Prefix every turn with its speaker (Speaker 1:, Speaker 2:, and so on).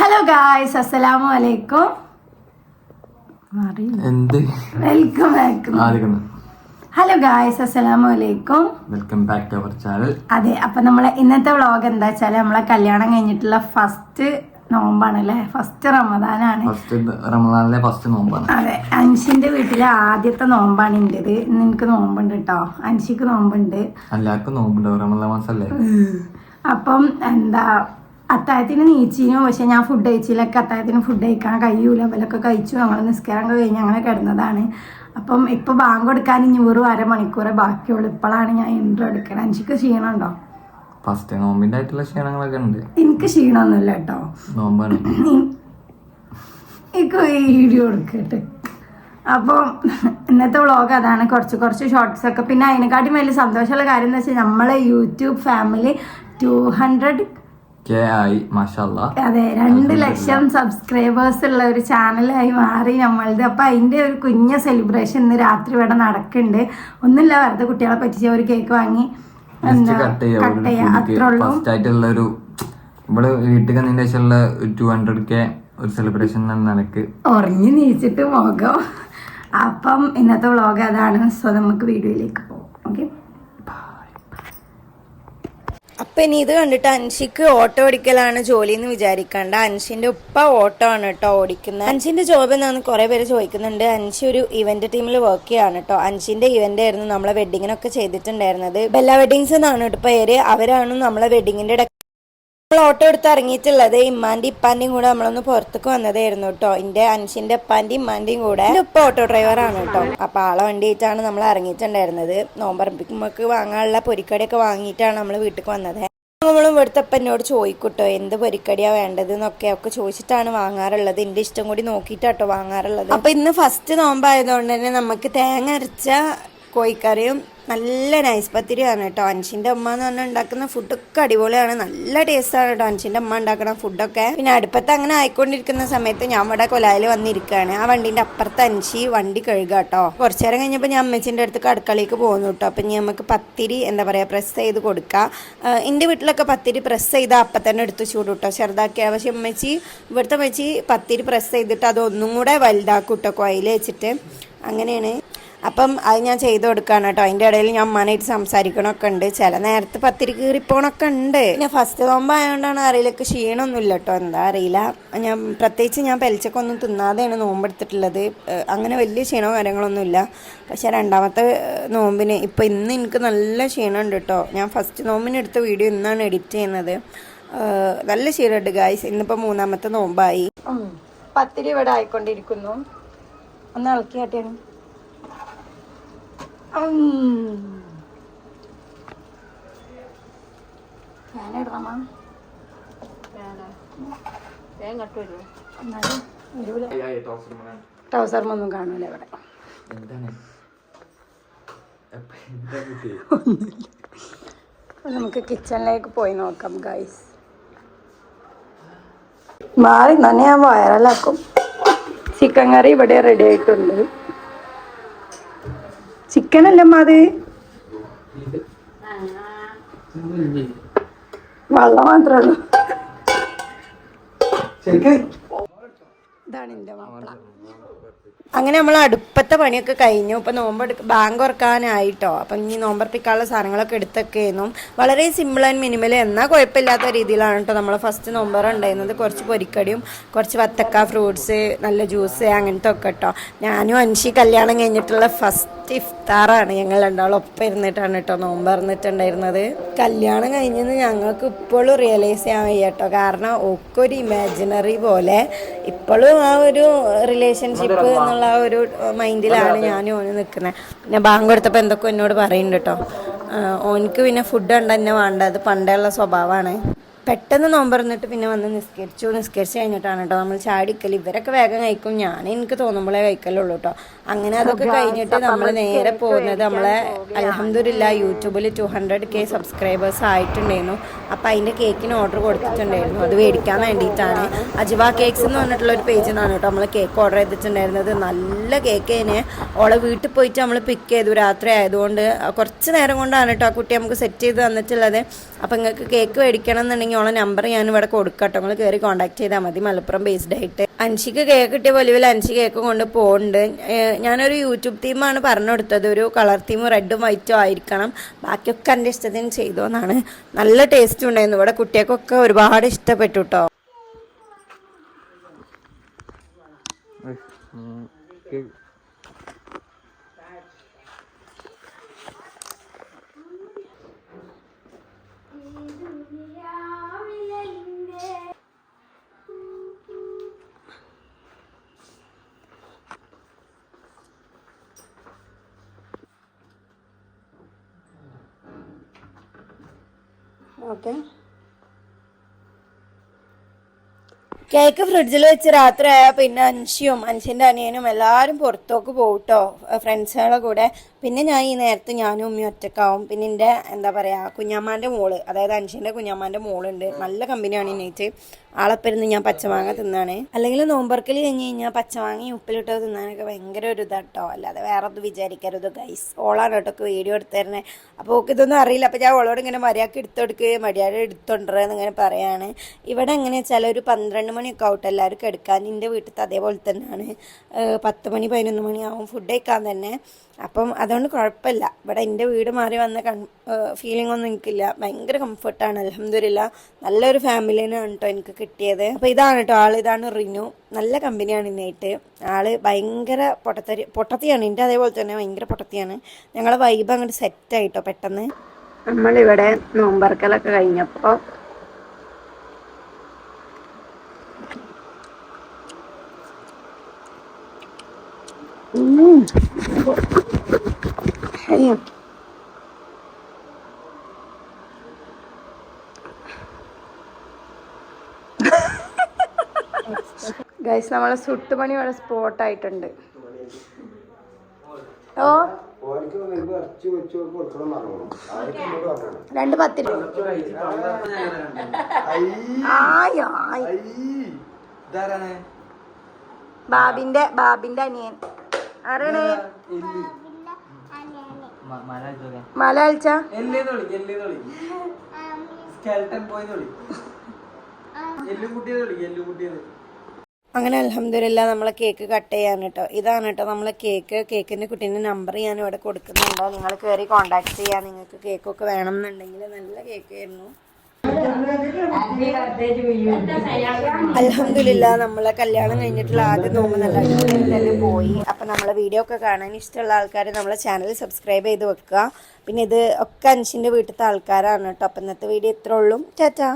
Speaker 1: Hello guys, അസ്സലാമു അലൈക്കും. Welcome back. Hello guys, അസ്സലാമു അലൈക്കും.
Speaker 2: Welcome back to our channel.
Speaker 1: അതെ, അപ്പൊ നമ്മളെ ഇന്നത്തെ വ്ളോഗ് എന്താ വെച്ചാല് നമ്മളെ കല്യാണം കഴിഞ്ഞിട്ടുള്ള ഫസ്റ്റ് നോമ്പാണല്ലേ, ഫസ്റ്റ് റമദാനാണ്.
Speaker 2: റമദാനിലെ ഫസ്റ്റ് നോമ്പാണ്.
Speaker 1: അതെ, അൻഷിന്റെ വീട്ടിലെ ആദ്യത്തെ നോമ്പാണ് ഇന്റേത്. ഇന്ന് എനിക്ക് നോമ്പുണ്ട് കേട്ടോ, അൻഷിക്ക് നോമ്പുണ്ട്,
Speaker 2: എല്ലാവർക്കും നോമ്പുണ്ട്, റമദാൻ മാസല്ലേ.
Speaker 1: അപ്പം എന്താ അത്താഴത്തിന് നീച്ചിനു, പക്ഷെ ഞാൻ ഫുഡ് കഴിച്ചില്ലൊക്കെ. അത്താഴത്തിന് ഫുഡ് കഴിക്കാൻ കഴിയൂല, അവലൊക്കെ കഴിച്ചു. നമ്മൾ നിസ്കാരം കഴിഞ്ഞ് അങ്ങനെ കിടന്നതാണ്. അപ്പം ഇപ്പൊ ബാങ്ക് കൊടുക്കാൻ 100 ബാക്കിയുള്ളൂ. ഇപ്പോഴാണ് ഞാൻ ഇൻട്രോ എടുക്കണം. എനിക്ക് ക്ഷീണമുണ്ടോ?
Speaker 2: ഫസ്റ്റ് നോമ്പിന്റെ ആയിട്ടുള്ള ക്ഷീണങ്ങളൊക്കെ ഉണ്ട്.
Speaker 1: എനിക്ക് ക്ഷീണമൊന്നുമില്ല കേട്ടോ,
Speaker 2: നോമ്പാണ്.
Speaker 1: എനിക്ക് വീഡിയോ എടുക്കട്ടെ. അപ്പം ഇന്നത്തെ വ്ളോഗ് അതാണ്, കുറച്ച് ഷോർട്സ് ഒക്കെ. പിന്നെ അതിനെക്കാട്ടും വലിയ സന്തോഷമുള്ള കാര്യം എന്ന് വെച്ചാൽ നമ്മളെ യൂട്യൂബ് ഫാമിലി 200K
Speaker 2: ആയി, മാഷാഅല്ലാ.
Speaker 1: അതെ, 2 ലക്ഷം സബ്സ്ക്രൈബേഴ്സ് ഉള്ള ഒരു ചാനലായി മാറി നമ്മളത്. അപ്പൊ അതിന്റെ ഒരു കുഞ്ഞ സെലിബ്രേഷൻ ഇന്ന് രാത്രി ഇവിടെ നടക്കുന്നുണ്ട്. ഒന്നുമില്ല, വെറുതെ കുട്ടികളെ പറ്റിച്ച ഒരു കേക്ക് വാങ്ങി
Speaker 2: ഇവിടെ വീട്ടിൽ കണ്ടതിന്റെ ശേഷമുള്ള 200K ഒരു സെലിബ്രേഷൻ നിനക്ക്
Speaker 1: ഉറങ്ങി നീച്ചിട്ട് മുഖം. അപ്പം ഇന്നത്തെ വ്ളോഗ് അതാണ്. സോ നമുക്ക് വീഡിയോയിലേക്ക് പോകാം. ഓക്കെ, അപ്പൊ ഇനി ഇത് കണ്ടിട്ട് അൻഷിക്ക് ഓട്ടോ ഓടിക്കലാണ് ജോലി എന്ന് വിചാരിക്കണ്ട. അൻഷിന്റെ ഉപ്പ ഓട്ടോ ആണ് കേട്ടോ ഓടിക്കുന്നത്. അൻഷിന്റെ ജോബ് എന്നാണ് കുറെ പേര് ചോദിക്കുന്നുണ്ട്. അൻഷി ഒരു ഇവന്റ് ടീമിൽ വർക്ക് ചെയ്യാണ് കേട്ടോ. അൻഷിന്റെ ഇവന്റ് ആയിരുന്നു നമ്മളെ വെഡിങ്ങിനൊക്കെ ചെയ്തിട്ടുണ്ടായിരുന്നത്. ബെല്ല വെഡിങ്സ് എന്നാണ് കേട്ടോ പേര്. അവരാണ് നമ്മളെ വെഡിങ്ങിന്റെ ഓട്ടോ എടുത്ത് ഇറങ്ങിയിട്ടുള്ളത്. ഇമ്മാന്റെ ഇപ്പാന്റെയും കൂടെ നമ്മളൊന്ന് പുറത്തേക്ക് വന്നതായിരുന്നു കേട്ടോ. എന്റെ അൻഷിന്റെ ഇപ്പാന്റെയും ഇമ്മാന്റെയും കൂടെ ഉപ്പ ഓട്ടോ ഡ്രൈവറാണ് കേട്ടോ. അപ്പൊ ആളെ വണ്ടിയിട്ടാണ് നമ്മൾ ഇറങ്ങിയിട്ടുണ്ടായിരുന്നത്. നോമ്പറപ്പിക്കുമ്പോക്ക് വാങ്ങാനുള്ള പൊരിക്കടിയൊക്കെ വാങ്ങിയിട്ടാണ് നമ്മൾ വീട്ടിൽ വന്നത്. നമ്മളും ഇവിടുത്തെ അപ്പ എന്നോട് ചോദിക്കൂട്ടോ എന്ത് പൊരിക്കടിയാ വേണ്ടത് എന്നൊക്കെ ചോദിച്ചിട്ടാണ് വാങ്ങാറുള്ളത്. എന്റെ ഇഷ്ടം കൂടി നോക്കിയിട്ടാട്ടോ വാങ്ങാറുള്ളത്. അപ്പൊ ഇന്ന് ഫസ്റ്റ് നോമ്പായതുകൊണ്ട് തന്നെ നമുക്ക് തേങ്ങ അരച്ച കോഴിക്കറിയും നല്ല നൈസ് പത്തിരിയാണ് കേട്ടോ. അൻഷിന്റെ അമ്മ എന്ന് പറഞ്ഞാൽ ഉണ്ടാക്കുന്ന ഫുഡൊക്കെ അടിപൊളിയാണ്, നല്ല ടേസ്റ്റാണ് കേട്ടോ അൻഷിന്റെ അമ്മ ഉണ്ടാക്കുന്ന ഫുഡൊക്കെ. പിന്നെ അടുപ്പത്ത് അങ്ങനെ ആയിക്കൊണ്ടിരിക്കുന്ന സമയത്ത് ഞാൻ ഇവിടെ കൊലായിൽ വന്നിരിക്കുകയാണ്. ആ വണ്ടിന്റെ അപ്പുറത്ത് അൻഷി വണ്ടി കഴുകുക കേട്ടോ. കുറച്ചു നേരം കഴിഞ്ഞപ്പോൾ ഞാൻ അമ്മച്ചിന്റെ അടുത്ത് അടുക്കളയിലേക്ക് പോകുന്നു കേട്ടോ. അപ്പം ഇനി നമുക്ക് പത്തിരി എന്താ പറയുക പ്രസ് ചെയ്ത് കൊടുക്കാം. എൻ്റെ വീട്ടിലൊക്കെ പത്തിരി പ്രസ് ചെയ്താൽ അപ്പം തന്നെ എടുത്ത് ചൂട് കേട്ടോ, ചെറുതാക്കിയ. പക്ഷെ ഇവിടുത്തെ അമ്മച്ചി പത്തിരി പ്രസ് ചെയ്തിട്ട് അതൊന്നും കൂടെ വലുതാക്കും കേട്ടോ, കോയിൽ വെച്ചിട്ട്. അങ്ങനെയാണ്. അപ്പം അത് ഞാൻ ചെയ്ത് കൊടുക്കുകയാണ് കേട്ടോ. അതിൻ്റെ ഇടയിൽ ഞാൻ അമ്മാനായിട്ട് സംസാരിക്കണമൊക്കെ ഉണ്ട്. ചില നേരത്തെ പത്തിരി കീറിപ്പോണൊക്കെ ഉണ്ട്. പിന്നെ ഫസ്റ്റ് നോമ്പായതുകൊണ്ടാണ് അറിയില്ലൊക്കെ ക്ഷീണമൊന്നുമില്ല കേട്ടോ, എന്താ അറിയില്ല. പ്രത്യേകിച്ച് ഞാൻ പെലച്ചക്കൊന്നും തിന്നാതെയാണ് നോമ്പെടുത്തിട്ടുള്ളത്. അങ്ങനെ വലിയ ക്ഷീണമോ കാര്യങ്ങളൊന്നുമില്ല. പക്ഷെ രണ്ടാമത്തെ നോമ്പിന് ഇന്ന് എനിക്ക് നല്ല ക്ഷീണമുണ്ട് കേട്ടോ. ഞാൻ ഫസ്റ്റ് നോമ്പിന് എടുത്ത വീഡിയോ ഇന്നാണ് എഡിറ്റ് ചെയ്യുന്നത്. നല്ല ക്ഷീണമുണ്ട് ഗായ്സ്. ഇന്നിപ്പോൾ 3ാമത്തെ നോമ്പായി. പത്തിരി ഇവിടെ ആയിക്കൊണ്ടിരിക്കുന്നു. ഒന്ന് ഇളക്കി കാട്ടിയാണ്. ടൗസർമൊന്നും കാണൂല ഇവിടെ. നമുക്ക് കിച്ചണിലേക്ക് പോയി നോക്കാം ഗൈസ്. മാറി തന്നെ ഞാൻ വയറലാക്കും. ചിക്കൻ കറി ഇവിടെ റെഡി ആയിട്ടുണ്ട്. ചിക്കൻ അല്ലമ്മ, അത് വെള്ളം മാത്രമേ ഉള്ളൂ. ഇതാണ് എൻ്റെ മാപ്പിള. അങ്ങനെ നമ്മൾ അടുപ്പത്തെ പണിയൊക്കെ കഴിഞ്ഞു. ഇപ്പം ബാങ്ക് തുറക്കാനായിട്ടോ. അപ്പം ഇനി നോമ്പർപ്പിക്കാനുള്ള സാധനങ്ങളൊക്കെ എടുത്തൊക്കെയായിരുന്നു. വളരെ സിമ്പിൾ ആൻഡ് മിനിമൽ എന്നാൽ കുഴപ്പമില്ലാത്ത രീതിയിലാണ് കേട്ടോ നമ്മൾ ഫസ്റ്റ് നോമ്പർ ഉണ്ടായിരുന്നത്. കുറച്ച് പൊരിക്കടിയും കുറച്ച് വത്തക്ക ഫ്രൂട്ട്സ് നല്ല ജ്യൂസ് അങ്ങനത്തെ ഒക്കെ കേട്ടോ. ഞാനും അൻഷി കല്യാണം കഴിഞ്ഞിട്ടുള്ള ഫസ്റ്റ് ഇഫ്താറാണ്. ഞങ്ങൾ രണ്ടാളും ഒപ്പം ഇരുന്നിട്ടാണ് കേട്ടോ നോമ്പറന്നിട്ടുണ്ടായിരുന്നത്. കല്യാണം കഴിഞ്ഞെന്ന് ഞങ്ങൾക്ക് ഇപ്പോഴും റിയലൈസ് ചെയ്യാൻ വയ്യ കേട്ടോ. കാരണം ഒക്കെ ഒരു ഇമാജിനറി പോലെ ഇപ്പോഴും ആ ഒരു റിലേഷൻഷിപ്പ് എന്നുള്ള ആ ഒരു മൈൻഡിലാണ് ഞാനും ഓന് നിൽക്കുന്നത്. പിന്നെ ബാങ്ക് കൊടുത്തപ്പോൾ എന്തൊക്കെ എന്നോട് പറയുന്നുണ്ട് കേട്ടോ. ഓനിക്ക് പിന്നെ ഫുഡ് കണ്ട തന്നെ വേണ്ട, അത് പണ്ടേ ഉള്ള സ്വഭാവമാണ്. പെട്ടെന്ന് നോമ്പറന്നിട്ട് പിന്നെ വന്ന് നിസ്കരിച്ച് കഴിഞ്ഞിട്ടാണ് കേട്ടോ നമ്മൾ ചാടിക്കൽ. ഇവരൊക്കെ വേഗം കഴിക്കും, എനിക്ക് തോന്നുമ്പോഴേ കഴിക്കലുള്ളൂ കേട്ടോ. അങ്ങനെ അതൊക്കെ കഴിഞ്ഞിട്ട് നമ്മൾ നേരെ പോകുന്നത് നമ്മളെ അൽഹംദുലില്ലാ യൂട്യൂബിൽ 200K സബ്സ്ക്രൈബേഴ്സ് ആയിട്ടുണ്ടായിരുന്നു. അപ്പം അതിൻ്റെ കേക്കിന് ഓർഡർ കൊടുത്തിട്ടുണ്ടായിരുന്നു. അത് മേടിക്കാൻ വേണ്ടിയിട്ടാണ്. അജ്വ കേക്ക്സ് എന്ന് പറഞ്ഞിട്ടുള്ള ഒരു പേജിൽ നിന്നാണ് കേട്ടോ നമ്മൾ കേക്ക് ഓർഡർ ചെയ്തിട്ടുണ്ടായിരുന്നത്. നല്ല കേക്കിന് ഓളെ വീട്ടിൽ പോയിട്ട് നമ്മൾ പിക്ക് ചെയ്തു. രാത്രി ആയതുകൊണ്ട് കുറച്ച് നേരം കൊണ്ടാണ് കേട്ടോ ആ കുട്ടി നമുക്ക് സെറ്റ് ചെയ്ത് തന്നിട്ടുള്ളത്. അപ്പം നിങ്ങൾക്ക് കേക്ക് മേടിക്കണം എന്നുണ്ടെങ്കിൽ ഇഷ്ടമാണെങ്കിൽ ഓളെ നമ്പർ ഞാൻ ഇവിടെ കൊടുക്കട്ടോ, നിങ്ങൾ കയറി കോൺടാക്ട് ചെയ്താൽ മതി. മലപ്പുറം ബേസ്ഡ് ആയിട്ട്. അൻഷിക്ക് കേക്ക് കിട്ടിയ വലിയ അൻഷി കേക്ക് കൊണ്ട് പോകുന്നുണ്ട്. ഞാനൊരു യൂട്യൂബ് തീമാണ് പറഞ്ഞു കൊടുത്തത്, ഒരു കളർ തീം റെഡും വൈറ്റും ആയിരിക്കണം, ബാക്കിയൊക്കെ എൻ്റെ ഇഷ്ടത്തിന് ചെയ്തോന്നാണ്. നല്ല ടേസ്റ്റും ഉണ്ടായിരുന്നു. ഇവിടെ കുട്ടികൾക്കൊക്കെ ഒരുപാട് ഇഷ്ടപ്പെട്ടു കേട്ടോ. ഓക്കെ, കേക്ക് ഫ്രിഡ്ജിൽ വെച്ച് രാത്രി ആയാൽ പിന്നെ അൻഷിയും അൻഷിൻ്റെ അനിയനും എല്ലാവരും പുറത്തേക്ക് പോകട്ടോ ഫ്രണ്ട്സുകളുടെ കൂടെ. പിന്നെ ഞാൻ ഈ നേരത്ത് ഞാനും ഉമ്മയും ഒറ്റക്കാവും. പിന്നെ എൻ്റെ എന്താ പറയുക കുഞ്ഞാമ്മാൻ്റെ മോള്, അതായത് അൻഷിൻ്റെ കുഞ്ഞാമ്മാൻ്റെ മോളുണ്ട്. നല്ല കമ്പനിയാണ് ഇന്നേറ്റ്. ആളെപ്പരുന്ന് ഞാൻ പച്ചമാങ്ങ തിന്നാണ്. അല്ലെങ്കിൽ നോമ്പർക്കൽ കഴിഞ്ഞ് കഴിഞ്ഞാൽ പച്ചമാങ്ങയും ഉപ്പിലിട്ടത് തിന്നാനൊക്കെ ഭയങ്കര ഒരു ഇതാട്ടോ, അല്ലാതെ വേറെ ഒന്നും വിചാരിക്കരുത് ഗൈസ്. ഓളാണ് കേട്ടോ വീഡിയോ എടുത്തു തരുന്നത്. അപ്പോൾ ഓൾക്ക് ഇതൊന്നും അറിയില്ല. അപ്പോൾ ഞാൻ ഓളോട് ഇങ്ങനെ മര്യാദക്ക് എടുത്തെടുക്കുകയും മര്യാദ എടുത്തോണ്ടിരെന്ന് ഇങ്ങനെ പറയാണ്. ഇവിടെ എങ്ങനെ വെച്ചാൽ ഒരു 12 മണിയൊക്കെ ആവട്ടെ എല്ലാവരും എടുക്കാൻ. എൻ്റെ വീട്ടിലത്തെ അതേപോലെ തന്നെയാണ്, 10 മണി 11 മണിയാവും ഫുഡ് കഴിക്കാൻ തന്നെ. അപ്പം അതുകൊണ്ട് കുഴപ്പമില്ല. ഇവിടെ എൻ്റെ വീട് മാറി വന്ന ഫീലിംഗ് ഒന്നും എനിക്കില്ല. ഭയങ്കര കംഫർട്ടാണ്, അൽഹംദുലില്ലാ. നല്ലൊരു ഫാമിലിനാണ് കേട്ടോ എനിക്ക് കിട്ടിയത്. അപ്പോൾ ഇതാണ് കേട്ടോ ആൾ, ഇതാണ് റിനു. നല്ല കമ്പനിയാണ് ഇന്നായിട്ട്. ആള് ഭയങ്കര പൊട്ടത്തിയാണ്. എൻ്റെ അതേപോലെ തന്നെ ഭയങ്കര പൊട്ടത്തിയാണ്. ഞങ്ങളെ വൈബ് അങ്ങോട്ട് സെറ്റായിട്ടോ പെട്ടെന്ന്. നമ്മളിവിടെ നോമ്പറക്കലൊക്കെ കഴിഞ്ഞപ്പോൾ ഗൈസ് നമ്മളെ സുട്ടുപണി ഇവിടെ സ്പോട്ടായിട്ടുണ്ട്. ഓ 2:10 ബാബിന്റെ അനിയൻ ആരാണ്? മല കളിച്ച അങ്ങനെ അൽഹംദുലില്ലാ നമ്മളെ കേക്ക് കട്ട് ചെയ്യാൻ കേട്ടോ. ഇതാണ് കേട്ടോ നമ്മളെ കേക്കിൻ്റെ കുട്ടീൻ്റെ നമ്പർ ഞാൻ ഇവിടെ കൊടുക്കുന്നുണ്ടോ, നിങ്ങൾ കയറി കോൺടാക്ട് ചെയ്യാൻ. നിങ്ങൾക്ക് കേക്കൊക്കെ വേണം എന്നുണ്ടെങ്കിൽ നല്ല കേക്കായിരുന്നു. അൽഹംദുലില്ലാ നമ്മളെ കല്യാണം കഴിഞ്ഞിട്ടുള്ള ആദ്യ നോമ്പ് നല്ല അടിപൊളിയായിട്ട് തന്നെ പോയി. അപ്പം നമ്മളെ വീഡിയോ ഒക്കെ കാണാൻ ഇഷ്ടമുള്ള ആൾക്കാർ നമ്മളെ ചാനൽ സബ്സ്ക്രൈബ് ചെയ്ത് വെക്കുക. പിന്നെ ഇത് ഒക്കെ അൻഷിൻ്റെ വീട്ടിലത്തെ ആൾക്കാരാണ് കേട്ടോ. അപ്പം ഇന്നത്തെ വീഡിയോ ഇത്രേ ഉള്ളൂ. ടാറ്റാ.